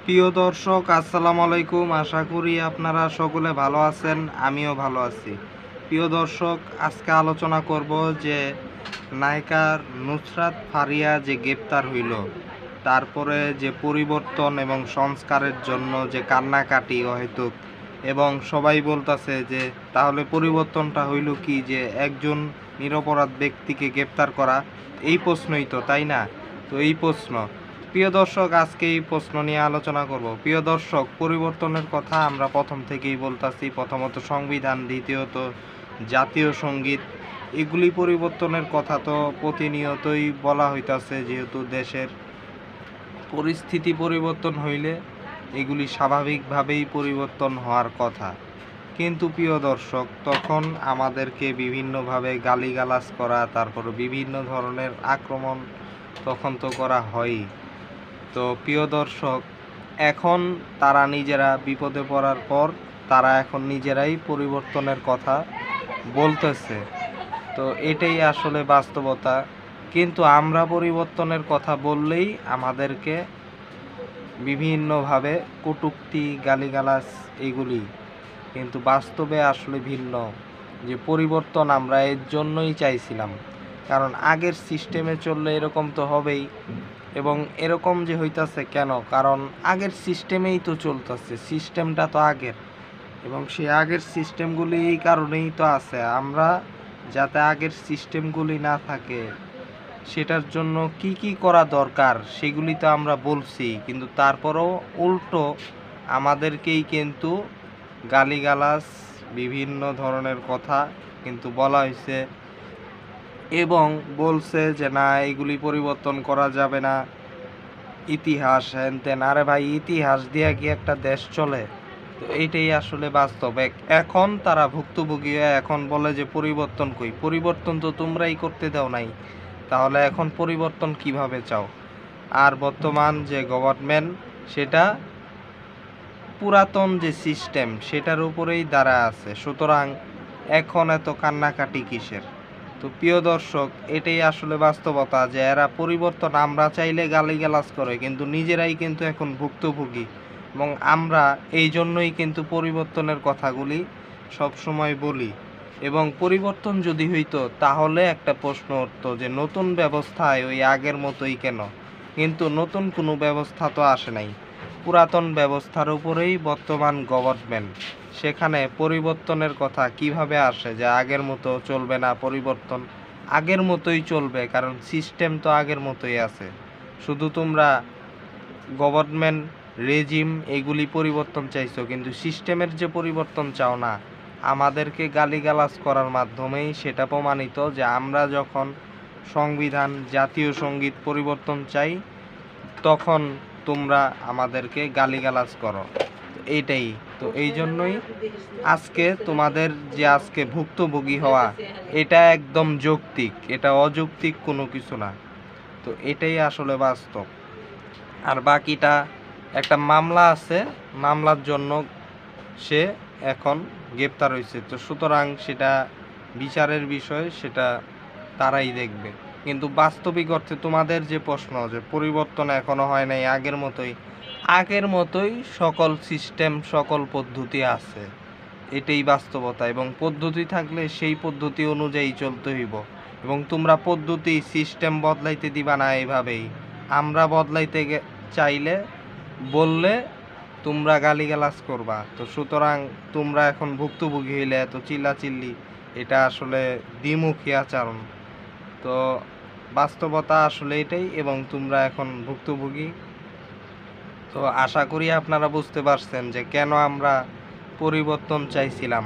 প্রিয় দর্শক, আসসালামু আলাইকুম। আশা করি আপনারা সকলে ভালো আছেন, আমিও ভালো আছি। প্রিয় দর্শক, আজকে আলোচনা করব যে নায়িকা নুসরাত ফারিয়া যে গ্রেপ্তার হইল, তারপরে যে পরিবর্তন এবং সংস্কারের জন্য যে কান্নাকাটি অহেতুক, এবং সবাই বলতাছে যে তাহলে পরিবর্তনটা হইল কি, যে একজন নিরপরাধ ব্যক্তিকে গ্রেপ্তার করা, এই প্রশ্নই তো, তাই না? তো এই প্রশ্ন, প্রিয় দর্শক, আজকে এই প্রশ্ন নিয়ে আলোচনা করব। প্রিয় দর্শক, পরিবর্তনের কথা আমরা প্রথম থেকেই বলতাছি। প্রথমত সংবিধান, দ্বিতীয়ত জাতীয় সঙ্গীত, এগুলি পরিবর্তনের কথা তো প্রতিনিয়তই বলা হইতাছে, যেহেতু দেশের পরিস্থিতি পরিবর্তন হইলে এগুলি স্বাভাবিকভাবেই পরিবর্তন হওয়ার কথা। কিন্তু প্রিয় দর্শক, তখন আমাদেরকে বিভিন্নভাবে গালিগালাজ করা, তারপর বিভিন্ন ধরনের আক্রমণ তখন তো করা হয়ই। তো প্রিয় দর্শক, এখন তারা নিজেরা বিপদে পড়ার পর তারা এখন নিজেরাই পরিবর্তনের কথা বলতেছে। তো এটাই আসলে বাস্তবতা। কিন্তু আমরা পরিবর্তনের কথা বললেই আমাদেরকে বিভিন্নভাবে কটূক্তি, গালিগালাজ, এগুলি কিন্তু বাস্তবে আসলে ভিন্ন। যে পরিবর্তন আমরা এর জন্যই চাইছিলাম, কারণ আগের সিস্টেমে চললে এরকম তো হবেই। এবং এরকম যে হইতাছে কেন, কারণ আগের সিস্টেমেই তো চলতেছে, সিস্টেমটা তো আগের, এবং সেই আগের সিস্টেমগুলি এই কারণেই তো আছে। আমরা যাতে আগের সিস্টেমগুলি না থাকে, সেটার জন্য কি কি করা দরকার সেগুলি তো আমরা বলছি, কিন্তু তারপরেও উল্টো আমাদেরকেই কিন্তু গালিগালাজ, বিভিন্ন ধরনের কথা কিন্তু বলা হয়েছে, এবং বলছে যে না, এগুলি পরিবর্তন করা যাবে না, ইতিহাস হ্যান তেন। আরে ভাই, ইতিহাস দিয়ে কি একটা দেশ চলে? তো এইটাই আসলে বাস্তব। এখন তারা ভুক্তভোগী হয়ে এখন বলে যে পরিবর্তন কই? পরিবর্তন তো তোমরাই করতে দাও নাই, তাহলে এখন পরিবর্তন কিভাবে চাও? আর বর্তমান যে গভর্নমেন্ট, সেটা পুরাতন যে সিস্টেম সেটার উপরেই দাঁড়া আছে। সুতরাং এখন এত কান্নাকাটি কিসের? তো প্রিয় দর্শক, এটাই আসলে বাস্তবতা, যে এরা পরিবর্তন আমরা চাইলে গালিগালাজ করে, কিন্তু নিজেরাই কিন্তু এখন ভুক্তভোগী। এবং আমরা এই জন্যই কিন্তু পরিবর্তনের কথাগুলি সবসময় বলি। এবং পরিবর্তন যদি হইতো, তাহলে একটা প্রশ্ন উঠতো যে নতুন ব্যবস্থায় ওই আগের মতোই কেন? কিন্তু নতুন কোনো ব্যবস্থা তো আসে নাই, পুরাতন ব্যবস্থার উপরেই বর্তমান গভর্নমেন্ট। সেখানে পরিবর্তনের কথা কিভাবে আসে যে আগের মতো চলবে না? পরিবর্তন আগের মতোই চলবে, কারণ সিস্টেম তো আগের মতোই আছে। শুধু তোমরা গভর্নমেন্ট, রেজিম, এগুলি পরিবর্তন চাইছো, কিন্তু সিস্টেমের যে পরিবর্তন চাও না। আমাদেরকে গালিগালাজ করার মাধ্যমেই সেটা প্রমাণিত যে আমরা যখন সংবিধান, জাতীয় সঙ্গীত পরিবর্তন চাই, তখন তোমরা আমাদেরকে গালিগালাজ করো। এইটাই তো, এই জন্যই আজকে তোমাদের যে আজকে ভুক্তভোগী হওয়া, এটা একদম যৌক্তিক, এটা অযৌক্তিক কোনো কিছু না। তো এটাই আসলে বাস্তব। আর বাকিটা একটা মামলা আছে, মামলার জন্য সে এখন গ্রেপ্তার হয়েছে। তো সুতরাং সেটা বিচারের বিষয়, সেটা তারাই দেখবে। কিন্তু বাস্তবিক অর্থে তোমাদের যে প্রশ্ন, যে পরিবর্তন এখনো হয় নাই, আগের মতোই, আগের মতোই সকল সিস্টেম, সকল পদ্ধতি আছে। এটাই বাস্তবতা। এবং পদ্ধতি থাকলে সেই পদ্ধতি অনুযায়ী চলতে হইব। এবং তোমরা পদ্ধতি, সিস্টেম বদলাইতে দিবা না এইভাবেই। আমরা বদলাইতে চাইলে, বললে তোমরা গালিগালাজ করবা। তো সুতরাং তোমরা এখন ভুক্তভোগী হইলে এত চিল্লাচিল্লি, এটা আসলে দ্বিমুখী আচরণ। তো বাস্তবতা আসলে এটাই, এবং তোমরা এখন ভুক্তভোগী। তো আশা করি আপনারা বুঝতে পারছেন যে কেন আমরা পরিবর্তন চাইছিলাম।